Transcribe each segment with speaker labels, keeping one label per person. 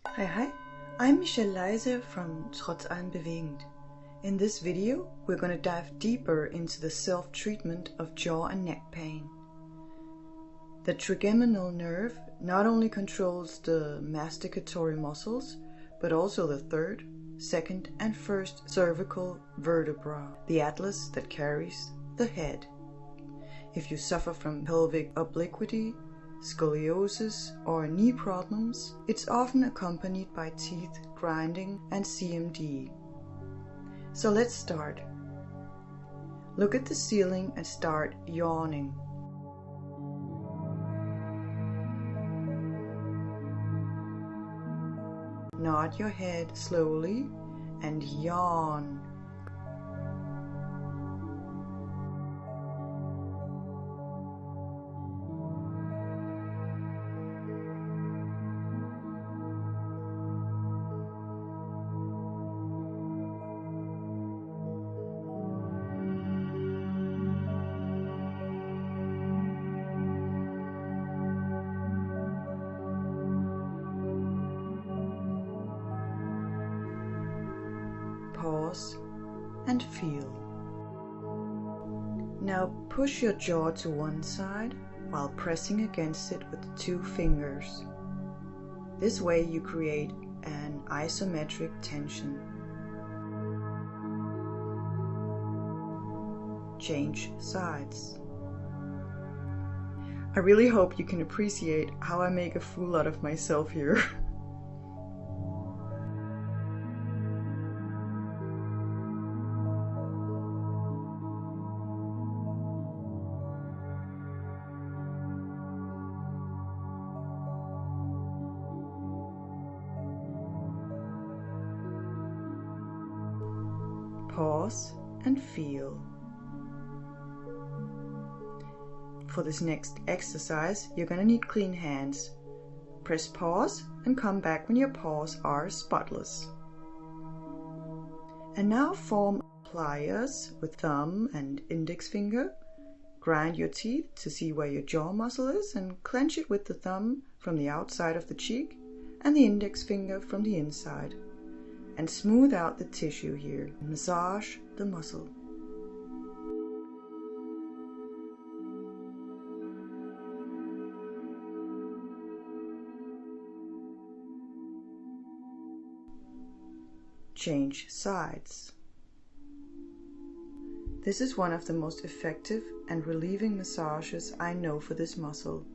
Speaker 1: Hi, I'm Michelle Leise from Trotz, allem, bewegend. In this video, we're going to dive deeper into the self-treatment of jaw and neck pain. The trigeminal nerve not only controls the masticatory muscles, but also the third, second, and first cervical vertebra, the atlas that carries the head. If you suffer from pelvic obliquity, scoliosis, or knee problems, it's often accompanied by teeth grinding and CMD. So let's start. Look at the ceiling and start yawning. Nod your head slowly and yawn. Pause and feel. Now push your jaw to one side while pressing against it with 2 fingers. This way you create an isometric tension. Change sides. I really hope you can appreciate how I make a fool out of myself here. Pause and feel. For this next exercise, you're going to need clean hands. Press pause and come back when your paws are spotless. And now form pliers with thumb and index finger. Grind your teeth to see where your jaw muscle is and clench it with the thumb from the outside of the cheek and the index finger from the inside. And smooth out the tissue here. Massage the muscle. Change sides. This is one of the most effective and relieving massages I know for this muscle.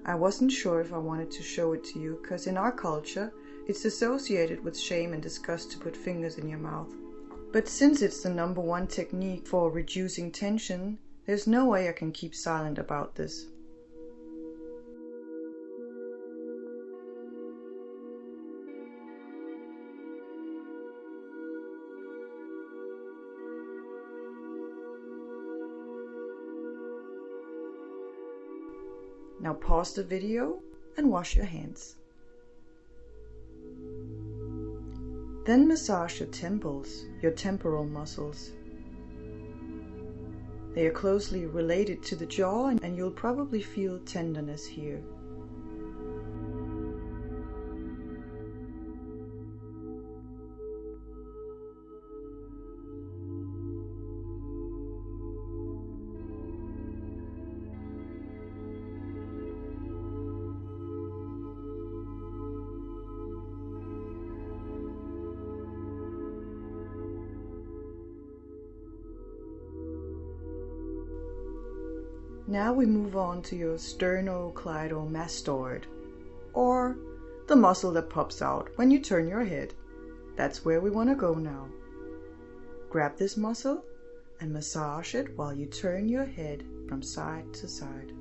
Speaker 1: I wasn't sure if I wanted to show it to you because in our culture it's associated with shame and disgust to put fingers in your mouth. But since it's the #1 technique for reducing tension, there's no way I can keep silent about this. Now pause the video and wash your hands. Then massage your temples, your temporal muscles. They are closely related to the jaw and you'll probably feel tenderness here. Now we move on to your sternocleidomastoid, or the muscle that pops out when you turn your head. That's where we want to go now. Grab this muscle and massage it while you turn your head from side to side.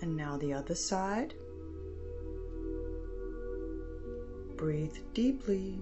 Speaker 1: And now the other side. Breathe deeply.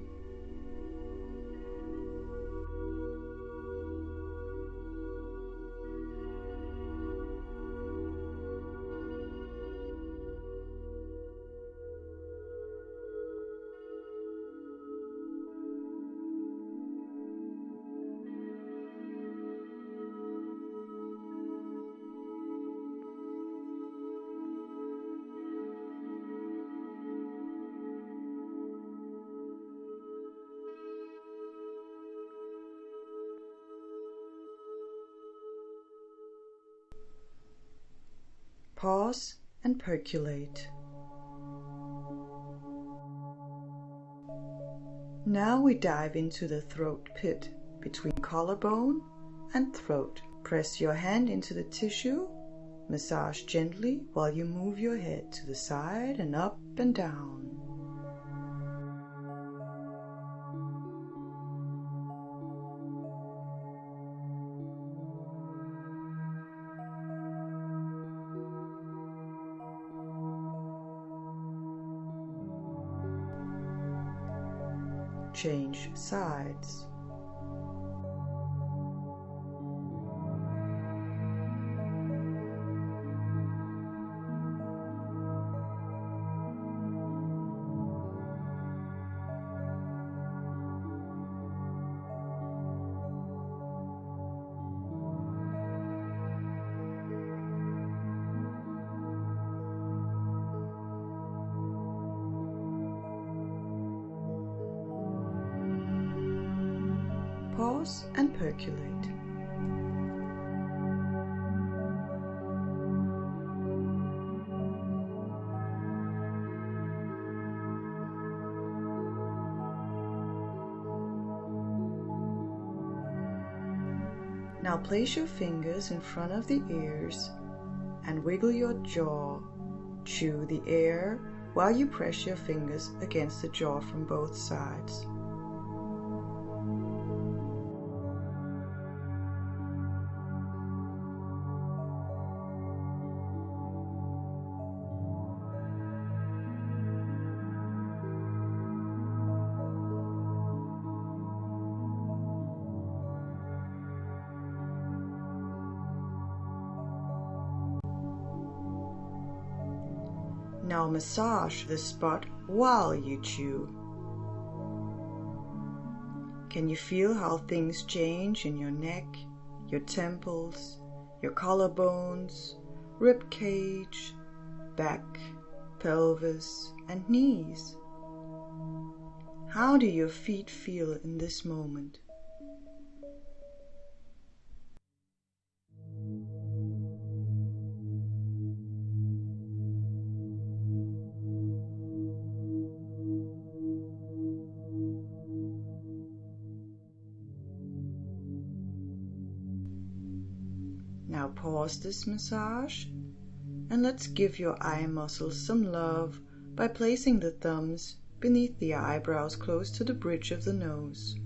Speaker 1: Pause and percolate. Now we dive into the throat pit between collarbone and throat. Press your hand into the tissue, massage gently while you move your head to the side and up and down. Change sides. Pause and percolate. Now place your fingers in front of the ears and wiggle your jaw. Chew the air while you press your fingers against the jaw from both sides. Now massage the spot while you chew. Can you feel how things change in your neck, your temples, your collarbones, rib cage, back, pelvis, and knees? How do your feet feel in this moment? Now pause this massage and let's give your eye muscles some love by placing the thumbs beneath the eyebrows close to the bridge of the nose.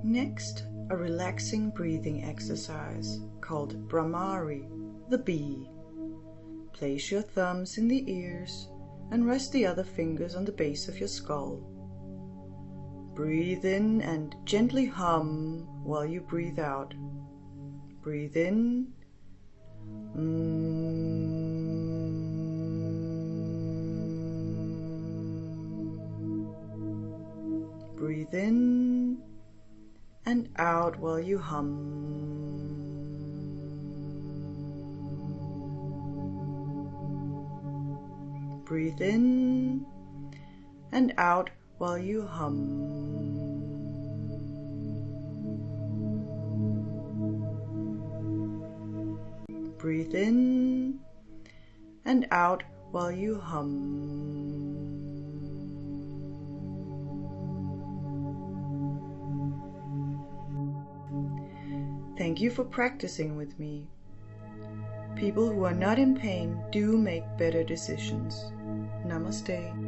Speaker 1: Next, a relaxing breathing exercise called Brahmari, the bee. Place your thumbs in the ears and rest the other fingers on the base of your skull. Breathe in and gently hum while you breathe out. Breathe in. Breathe in and out while you hum. Breathe in and out while you hum. Breathe in and out while you hum. Thank you for practicing with me. People who are not in pain do make better decisions. Namaste.